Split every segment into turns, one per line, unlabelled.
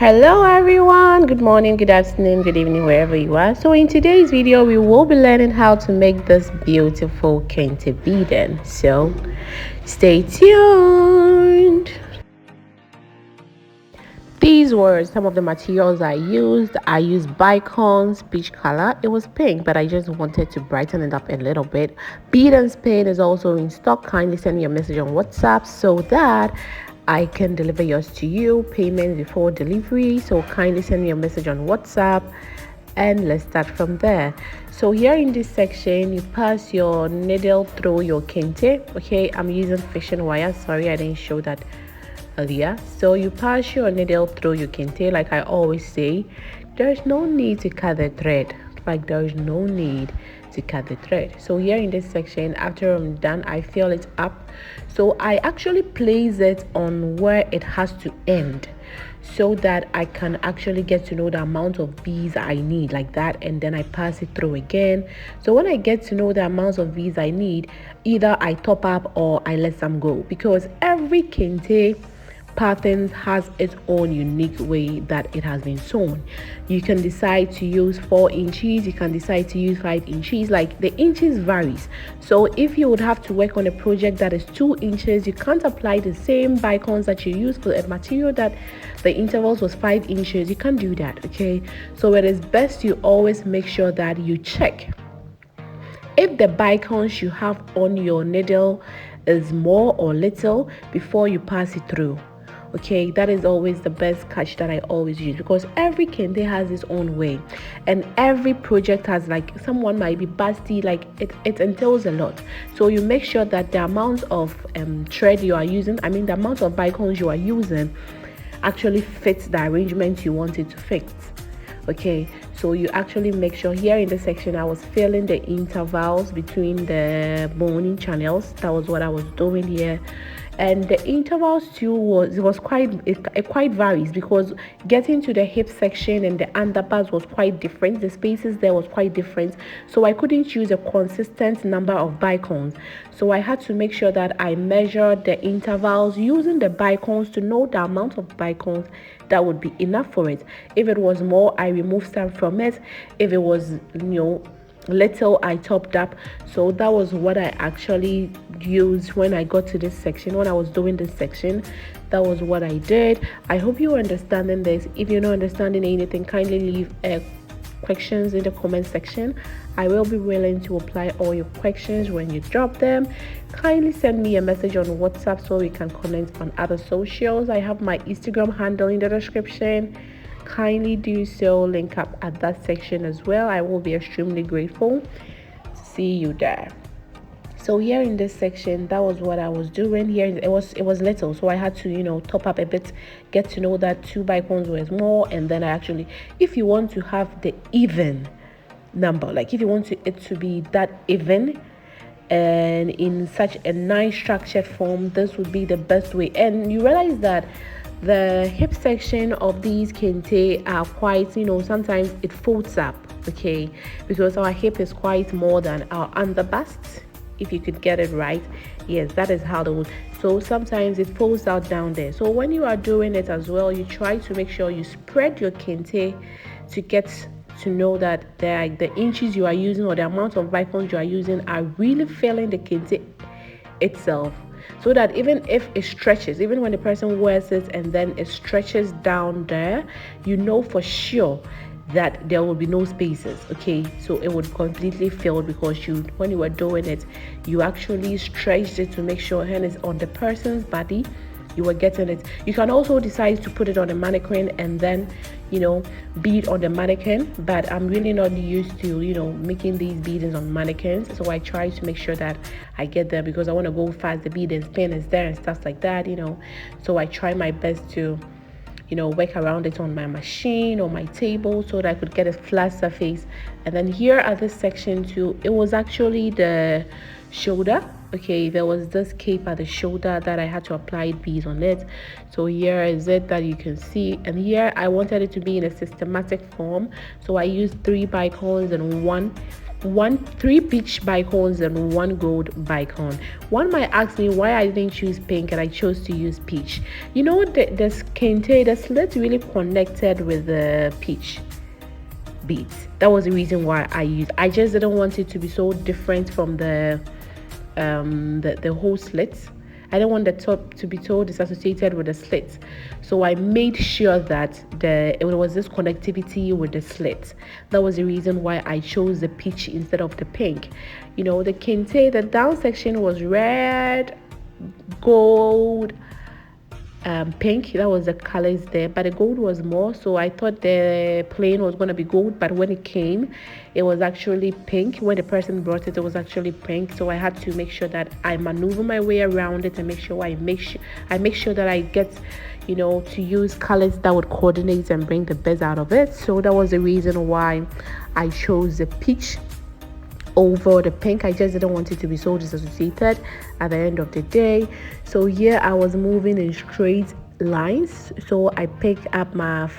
Hello everyone, good morning, good afternoon, good evening, wherever you are. So in today's video we will be learning how to make this beautiful Kente bead. So stay tuned. These were some of the materials I used. I used Bicon's peach color. It was pink, but I just wanted to brighten it up a little bit. Bead and Spain is also in stock. Kindly send me a message on WhatsApp so that I can deliver yours to you. Payment before delivery. So kindly send me a message on WhatsApp and let's start from there. So here in this section, you pass your needle through your kente. Okay, I'm using fishing wire. Sorry, I didn't show that earlier. So you pass your needle through your kente. Like I always say, there's no need to cut the thread. Like there's no need to cut the thread. So here in this section, after I'm done, I fill it up. So I actually place it on where it has to end, so that I can actually get to know the amount of beads I need, like that, and then I pass it through again. So when I get to know the amounts of beads I need, either I top up or I let some go, because every kente patterns has its own unique way that it has been sewn. You can decide to use 4 inches, you can decide to use 5 inches, like the inches varies. So if you would have to work on a project that is 2 inches, you can't apply the same bicons that you use for a material that the intervals was 5 inches. You can't do that. Okay, so it is best you always make sure that you check if the bicons you have on your needle is more or little before you pass it through. Okay, that is always the best catch that I always use, because every kente has its own way and every project has, like, someone might be busty, like it entails a lot. So you make sure that the amount of thread you are using, I mean the amount of bicons you are using, actually fits the arrangement you want it to fit. Okay, so you actually make sure. Here in this section I was filling the intervals between the boning channels. That was what I was doing here. And the intervals too was quite, it quite varies, because getting to the hip section and the underparts was quite different. The spaces there was quite different, so I couldn't use a consistent number of bicons. So I had to make sure that I measured the intervals using the bicons to know the amount of bicons that would be enough for it. If it was more, I removed some from it. If it was, little, I topped up. So that was what I actually used when I got to this section. When I was doing this section, that was what I did. I hope you're understanding this. If you're not understanding anything, kindly leave questions in the comment section. I will be willing to apply all your questions when you drop them. Kindly send me a message on WhatsApp so we can connect on other socials. I have my Instagram handle in the description. Kindly do so, link up at that section as well. I will be extremely grateful to see you there. So here in this section, that was what I was doing. Here it was little, so I had to top up a bit, get to know that 2 bicons was more. And then I actually, if you want to have the even number, like if you want it to be that even and in such a nice structured form, this would be the best way. And you realize that the hip section of these kente are quite, sometimes it folds up, okay, because our hip is quite more than our underbust. If you could get it right, yes, that is how the wood. So sometimes it folds out down there. So when you are doing it as well, you try to make sure you spread your kente to get to know that the inches you are using or the amount of bicons you are using are really filling the kente itself, so that even if it stretches, even when the person wears it and then it stretches down there, for sure that there will be no spaces. Okay, so it would completely fill, because when you were doing it, you actually stretched it to make sure hand is on the person's body. You were getting it. You can also decide to put it on a mannequin and then bead on the mannequin, but I'm really not used to making these beads on mannequins, so I try to make sure that I get there, because I want to go fast. The bead and spin is there and stuff like that, so I try my best to work around it on my machine or my table so that I could get a flat surface. And then here at this section too, it was actually the shoulder. Okay, there was this cape at the shoulder that I had to apply beads on it. So here is it that you can see, and here I wanted it to be in a systematic form, so I used 3 bicons and 1 three peach bicones and one gold bicone. One might ask me why I didn't choose pink and I chose to use peach. You know, the Kente, the slit really connected with the peach beads. That was the reason why I just didn't want it to be so different from the whole slits. I didn't want the top to be so disassociated with the slits. So I made sure that it was this connectivity with the slits. That was the reason why I chose the peach instead of the pink. You know, the Kente, the down section was red, gold, pink. That was the colors there, but the gold was more. So I thought the plain was going to be gold, but when it came, it was actually pink. When the person brought it, it was actually pink. So I had to make sure that I maneuver my way around it and make sure I make sure that I get, you know, to use colors that would coordinate and bring the best out of it. So that was the reason why I chose the peach over the pink. I just didn't want it to be so disassociated at the end of the day. So here I was moving in straight lines. So I picked up my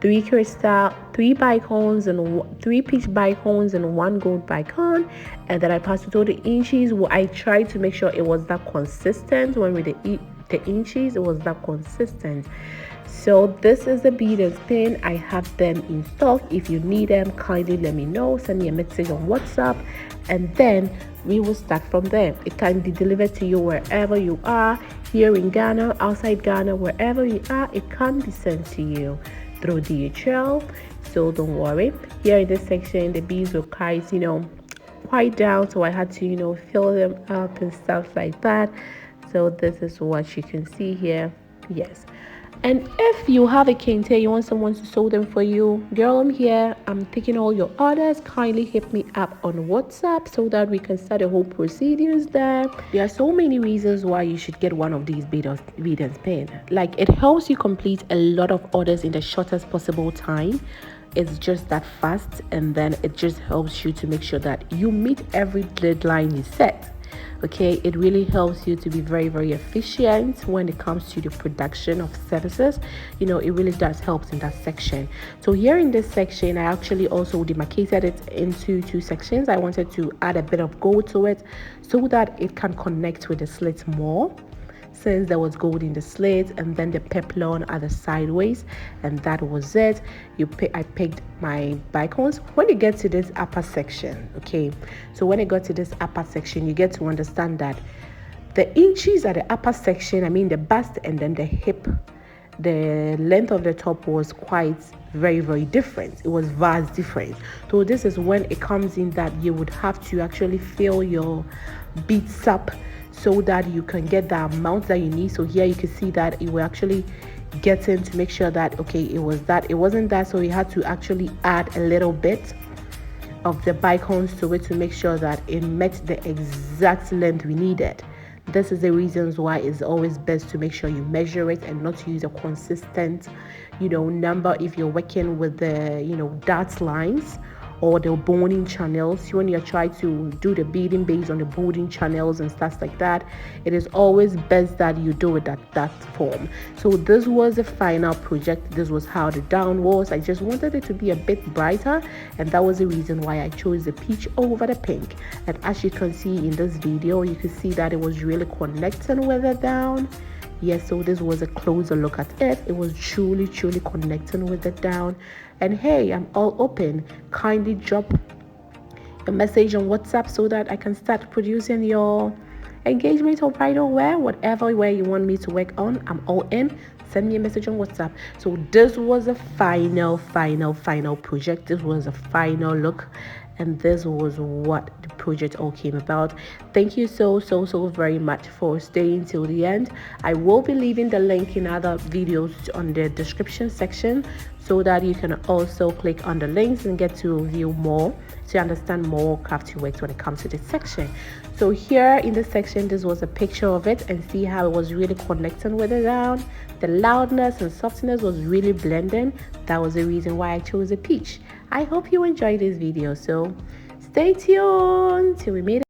three bicones and three peach bicones and one gold bicone, and then I passed it all the inches. I tried to make sure it was that consistent. When we the inches, it was that consistent. So this is the bead and pin. I have them in stock. If you need them, kindly let me know. Send me a message on WhatsApp, and then we will start from there. It can be delivered to you wherever you are, here in Ghana, outside Ghana, wherever you are. It can be sent to you through DHL. So don't worry. Here in this section, the beads were quite, you know, quite down. So I had to, you know, fill them up and stuff like that. So this is what you can see here. Yes. And if you have a Kente, you want someone to sew them for you, girl, I'm here. I'm taking all your orders. Kindly hit me up on WhatsApp so that we can start the whole procedures there. There are so many reasons why you should get one of these bead and pin. Like, it helps you complete a lot of orders in the shortest possible time. It's just that fast, and then it just helps you to make sure that you meet every deadline you set. Okay, it really helps you to be very, very efficient when it comes to the production of services. You know, it really does help in that section. So here in this section, I actually also demarcated it into two sections. I wanted to add a bit of gold to it so that it can connect with the slits more, since there was gold in the slits, and then the peplon at the sideways, and that was it. I picked my bicones. When you get to this upper section, okay, so when I got to this upper section, you get to understand that the inches at the upper section, I mean the bust and then the hip, the length of the top was quite very, very different. It was vast different. So this is when it comes in that you would have to actually fill your beads up so that you can get the amount that you need. So here you can see that it will actually get in to make sure that, okay, it wasn't that, so you had to actually add a little bit of the bicones to it to make sure that it met the exact length we needed. This is the reasons why it's always best to make sure you measure it and not use a consistent, you know, number if you're working with the, you know, dot lines or the boning channels. When you try to do the beading based on the boning channels and stuff like that, it is always best that you do it at that form. So this was the final project. This was how the down was. I just wanted it to be a bit brighter, and that was the reason why I chose the peach over the pink. And as you can see in this video, you can see that it was really connecting with the down. Yes, so this was a closer look at it. It was truly connecting with the down. And hey, I'm all open. Kindly drop a message on WhatsApp so that I can start producing your engagement or bridal wear, whatever way you want me to work on. I'm all in. Send me a message on WhatsApp. So this was a final project. This was a final look, and this was what the project all came about. Thank you so very much for staying till the end. I will be leaving the link in other videos on the description section so that you can also click on the links and get to view more, to understand more crafty works when it comes to this section. So here in this section, this was a picture of it, and see how it was really connecting with the down. The loudness and softness was really blending. That was the reason why I chose a peach. I hope you enjoyed this video, so stay tuned till we meet